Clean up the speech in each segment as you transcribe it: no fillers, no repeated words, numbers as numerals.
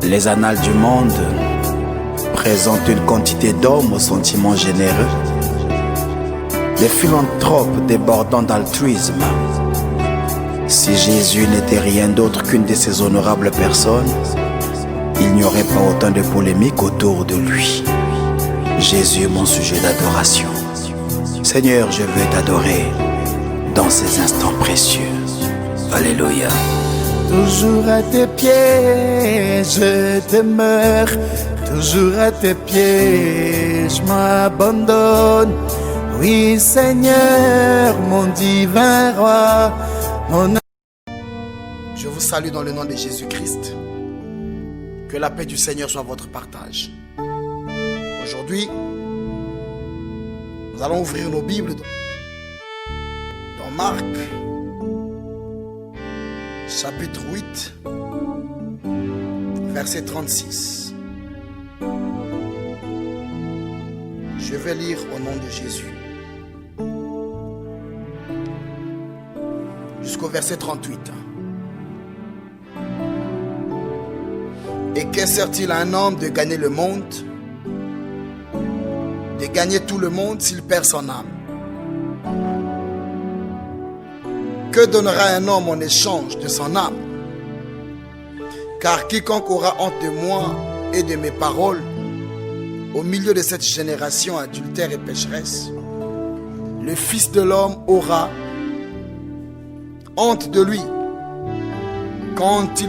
Les annales du monde présentent une quantité d'hommes aux sentiments généreux, des philanthropes débordant d'altruisme. Si Jésus n'était rien d'autre qu'une de ces honorables personnes, il n'y aurait pas autant de polémiques autour de lui. Jésus est mon sujet d'adoration. Seigneur, je veux t'adorer dans ces instants précieux. Alléluia. Toujours à tes pieds, je demeure. Toujours à tes pieds, je m'abandonne. Oui, Seigneur, mon divin roi, mon... Je vous salue dans le nom de Jésus-Christ. Que la paix du Seigneur soit votre partage. Aujourd'hui, nous allons ouvrir nos Bibles dans Marc, chapitre 8, verset 36. Je vais lire au nom de Jésus. Jusqu'au verset 38. Et que sert-il à un homme de gagner le monde, de gagner tout le monde s'il perd son âme? Que donnera un homme en échange de son âme? Car quiconque aura honte de moi et de mes paroles, au milieu de cette génération adultère et pécheresse, le Fils de l'homme aura honte de lui quand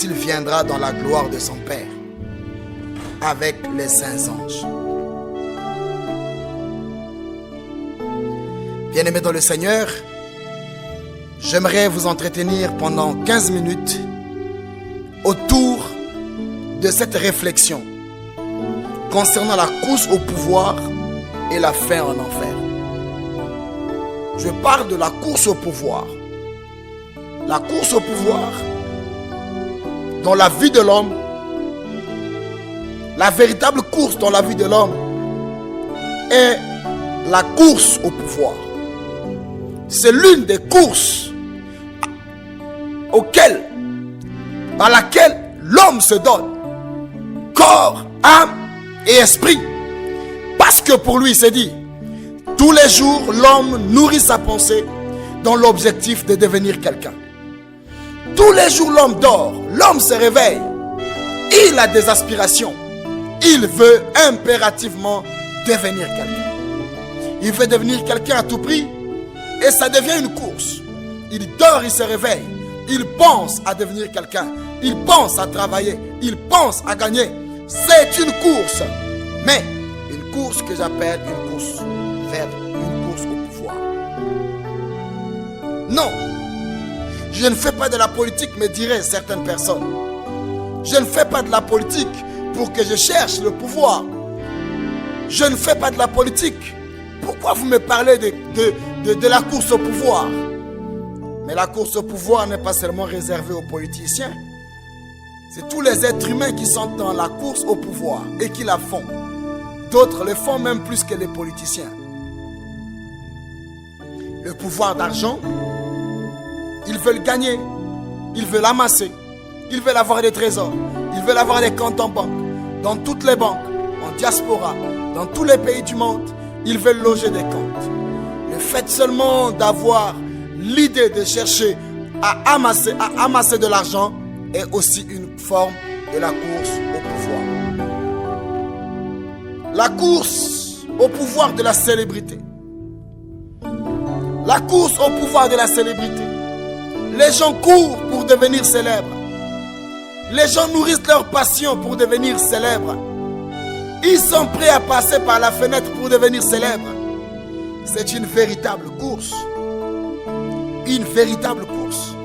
il viendra dans la gloire de son Père avec les saints anges. Bien-aimés dans le Seigneur, j'aimerais vous entretenir pendant 15 minutes autour de cette réflexion concernant la course au pouvoir et la fin en enfer. Je parle de la course au pouvoir. La course au pouvoir dans la vie de l'homme, la véritable course dans la vie de l'homme est la course au pouvoir. C'est l'une des courses à laquelle l'homme se donne corps, âme et esprit. Parce que pour lui, c'est dit, tous les jours, l'homme nourrit sa pensée dans l'objectif de devenir quelqu'un. Tous les jours, l'homme dort, l'homme se réveille. Il a des aspirations. Il veut impérativement devenir quelqu'un. Il veut devenir quelqu'un à tout prix et ça devient une course. Il dort, il se réveille. Il pense à devenir quelqu'un. Il pense à travailler. Il pense à gagner. C'est une course. Mais une course que j'appelle une course vers une course au pouvoir. Non. Je ne fais pas de la politique, me diraient certaines personnes. Je ne fais pas de la politique pour que je cherche le pouvoir. Je ne fais pas de la politique. Pourquoi vous me parlez de la course au pouvoir? Mais la course au pouvoir n'est pas seulement réservée aux politiciens. C'est tous les êtres humains qui sont dans la course au pouvoir et qui la font. D'autres le font même plus que les politiciens. Le pouvoir d'argent, ils veulent gagner, ils veulent amasser, ils veulent avoir des trésors, ils veulent avoir des comptes en banque, dans toutes les banques, en diaspora, dans tous les pays du monde, ils veulent loger des comptes. Le fait seulement d'avoir l'idée de chercher à amasser de l'argent est aussi une forme de la course au pouvoir. La course au pouvoir de la célébrité. La course au pouvoir de la célébrité. Les gens courent pour devenir célèbres. Les gens nourrissent leur passion pour devenir célèbres. Ils sont prêts à passer par la fenêtre pour devenir célèbres. C'est une véritable course. Une véritable course.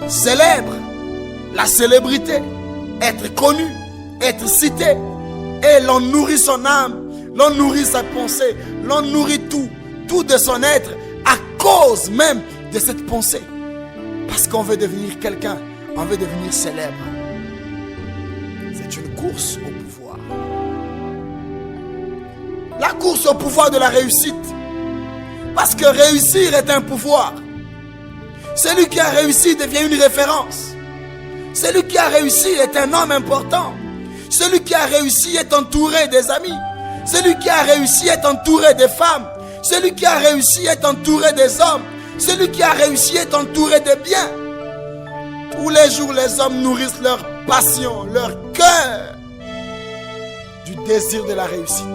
Célèbre, la célébrité, être connu, être cité. Et l'on nourrit son âme, l'on nourrit sa pensée, l'on nourrit tout de son être à cause même de cette pensée. Parce qu'on veut devenir quelqu'un, on veut devenir célèbre. C'est une course au pouvoir. La course au pouvoir de la réussite. Parce que réussir est un pouvoir. Celui qui a réussi devient une référence. Celui qui a réussi est un homme important. Celui qui a réussi est entouré des amis. Celui qui a réussi est entouré des femmes. Celui qui a réussi est entouré des hommes. Celui qui a réussi est entouré des biens. Tous les jours, les hommes nourrissent leur passion, leur cœur du désir de la réussite.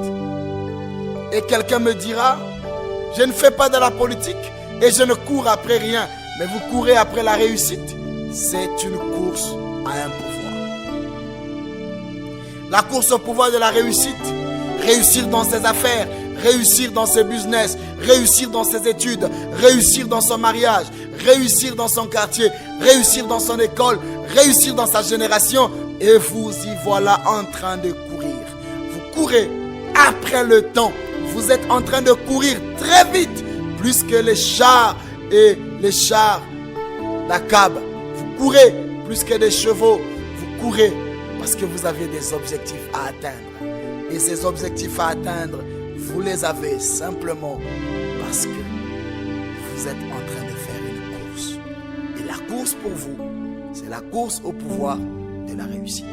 Et quelqu'un me dira, je ne fais pas de la politique et je ne cours après rien. Mais vous courez après la réussite. C'est une course à un pouvoir. La course au pouvoir de la réussite. Réussir dans ses affaires, réussir dans ses business, réussir dans ses études, réussir dans son mariage, réussir dans son quartier, réussir dans son école, réussir dans sa génération. Et vous y voilà en train de courir. Vous courez après le temps. Vous êtes en train de courir très vite, plus que les chars et les chars d'Akab. Vous courez plus que des chevaux. Vous courez parce que vous avez des objectifs à atteindre. Et ces objectifs à atteindre, vous les avez simplement parce que vous êtes en train de faire une course. Et la course pour vous, c'est la course au pouvoir de la réussite.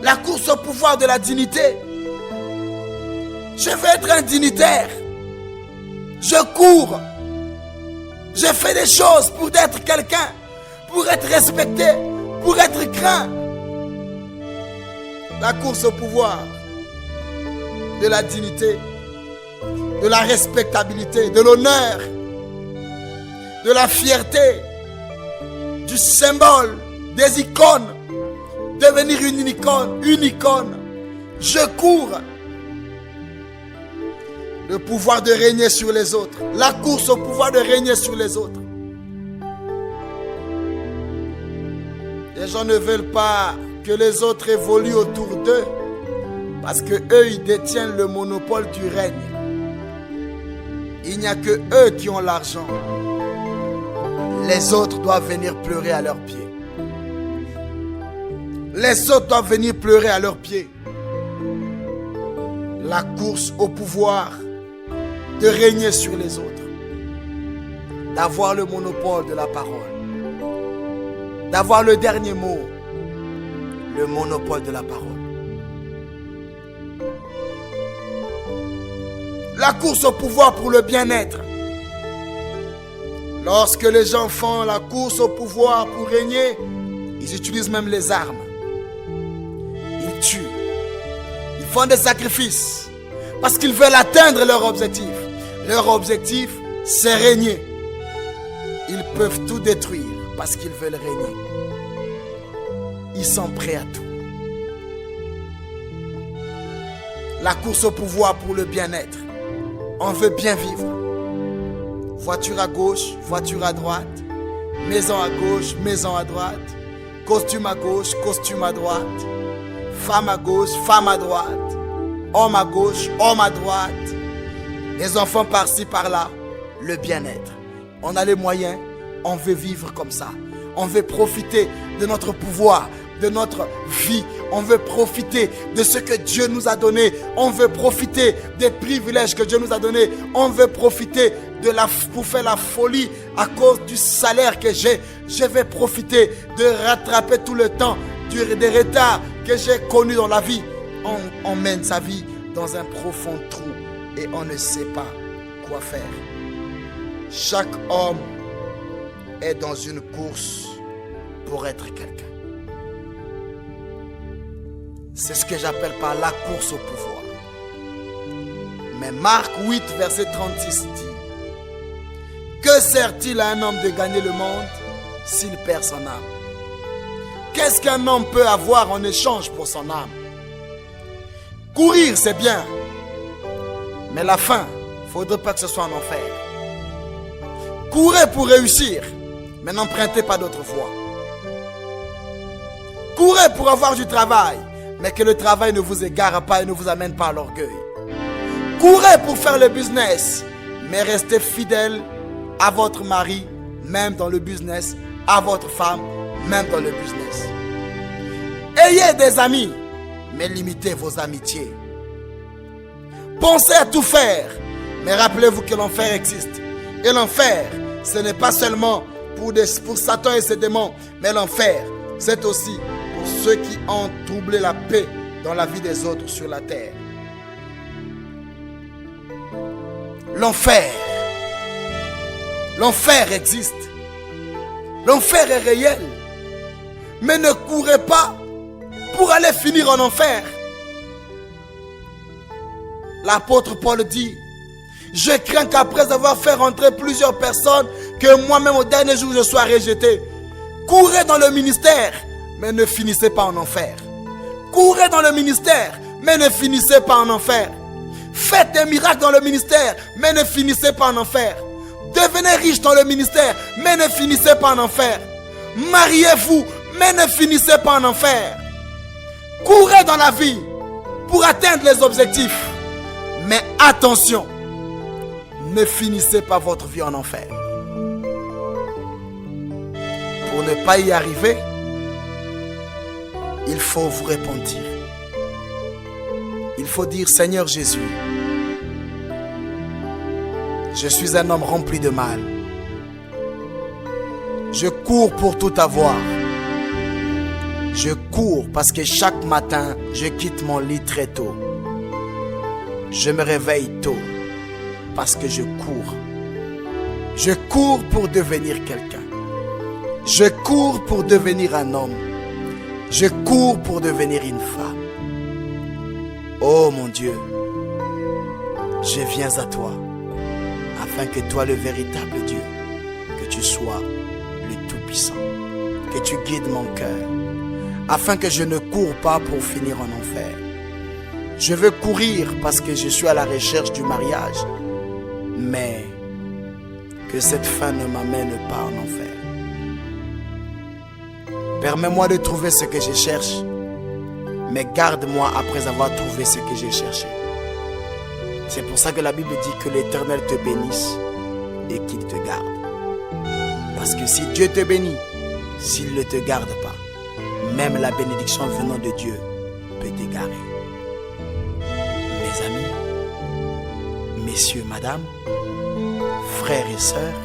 La course au pouvoir de la dignité. Je veux être un dignitaire. Je cours. Je fais des choses pour être quelqu'un, pour être respecté, pour être craint. La course au pouvoir de la dignité, de la respectabilité, de l'honneur, de la fierté, du symbole, des icônes, devenir une icône. Je cours. Le pouvoir de régner sur les autres. La course au pouvoir de régner sur les autres. Les gens ne veulent pas que les autres évoluent autour d'eux. Parce que eux, ils détiennent le monopole du règne. Il n'y a que eux qui ont l'argent. Les autres doivent venir pleurer à leurs pieds. Les autres doivent venir pleurer à leurs pieds. La course au pouvoir de régner sur les autres, d'avoir le monopole de la parole, d'avoir le dernier mot, le monopole de la parole. La course au pouvoir pour le bien-être. Lorsque les gens font la course au pouvoir pour régner, ils utilisent même les armes. Ils tuent. Ils font des sacrifices parce qu'ils veulent atteindre leur objectif. Leur objectif, c'est régner. Ils peuvent tout détruire parce qu'ils veulent régner. Ils sont prêts à tout. La course au pouvoir pour le bien-être. On veut bien vivre. Voiture à gauche, voiture à droite. Maison à gauche, maison à droite. Costume à gauche, costume à droite. Femme à gauche, femme à droite. Homme à gauche, homme à droite. Les enfants par-ci, par-là, le bien-être. On a les moyens, on veut vivre comme ça. On veut profiter de notre pouvoir, de notre vie. On veut profiter de ce que Dieu nous a donné. On veut profiter des privilèges que Dieu nous a donnés. On veut profiter pour faire la folie à cause du salaire que j'ai. Je vais profiter de rattraper tout le temps des retards que j'ai connus dans la vie. On mène sa vie dans un profond trou. Et on ne sait pas quoi faire. Chaque homme est dans une course pour être quelqu'un. C'est ce que j'appelle par la course au pouvoir. Mais Marc 8, verset 36 dit: que sert-il à un homme de gagner le monde s'il perd son âme? Qu'est-ce qu'un homme peut avoir en échange pour son âme? Courir, c'est bien. Mais la fin, il ne faudrait pas que ce soit un enfer. Courez pour réussir, mais n'empruntez pas d'autre voie. Courez pour avoir du travail, mais que le travail ne vous égare pas et ne vous amène pas à l'orgueil. Courez pour faire le business, mais restez fidèle à votre mari, même dans le business, à votre femme, même dans le business. Ayez des amis, mais limitez vos amitiés. Pensez à tout faire, Mais rappelez-vous que l'enfer existe. Et l'enfer, ce n'est pas seulement pour Satan et ses démons, mais l'enfer, c'est aussi pour ceux qui ont troublé la paix dans la vie des autres sur la terre. L'enfer existe. L'enfer est réel. Mais ne courez pas pour aller finir en enfer. L'apôtre Paul dit: je crains qu'après avoir fait rentrer plusieurs personnes, que moi-même au dernier jour je sois rejeté. Courez dans le ministère, mais ne finissez pas en enfer. Courez dans le ministère, mais ne finissez pas en enfer. Faites des miracles dans le ministère, mais ne finissez pas en enfer. Devenez riche dans le ministère, mais ne finissez pas en enfer. Mariez-vous, mais ne finissez pas en enfer. Courez dans la vie pour atteindre les objectifs. Mais attention, ne finissez pas votre vie en enfer. Pour ne pas y arriver, il faut vous repentir. Il faut dire: Seigneur Jésus, je suis un homme rempli de mal. Je cours pour tout avoir. Je cours parce que chaque matin, je quitte mon lit très tôt. Je me réveille tôt parce que je cours. Je cours pour devenir quelqu'un. Je cours pour devenir un homme. Je cours pour devenir une femme. Oh mon Dieu, je viens à toi afin que toi, le véritable Dieu, que tu sois le Tout-Puissant, que tu guides mon cœur, afin que je ne cours pas pour finir en enfer. Je veux courir parce que je suis à la recherche du mariage, mais que cette fin ne m'amène pas en enfer. Permets-moi de trouver ce que je cherche, mais garde-moi après avoir trouvé ce que j'ai cherché. C'est pour ça que la Bible dit que l'Éternel te bénisse et qu'il te garde. Parce que si Dieu te bénit, s'il ne te garde pas, même la bénédiction venant de Dieu peut t'égarer. Mes amis, messieurs, madame, frères et sœurs,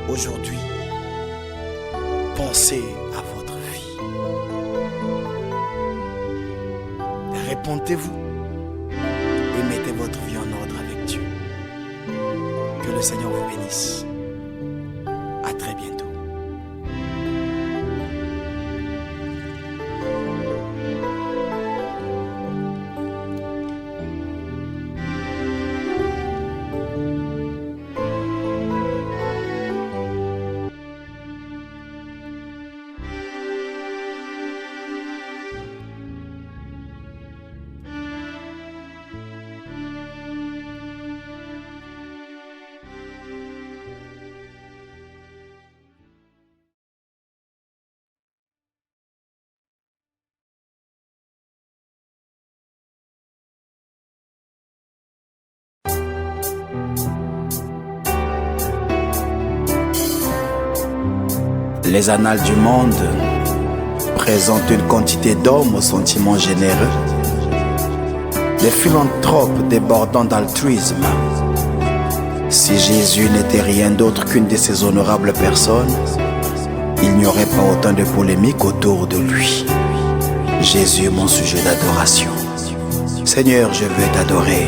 aujourd'hui, pensez à votre vie. Répentez-vous et mettez votre vie en ordre avec Dieu. Que le Seigneur vous bénisse. À très bientôt. Les annales du monde présentent une quantité d'hommes aux sentiments généreux, des philanthropes débordant d'altruisme. Si Jésus n'était rien d'autre qu'une de ces honorables personnes, il n'y aurait pas autant de polémiques autour de lui. Jésus est mon sujet d'adoration. Seigneur, je veux t'adorer.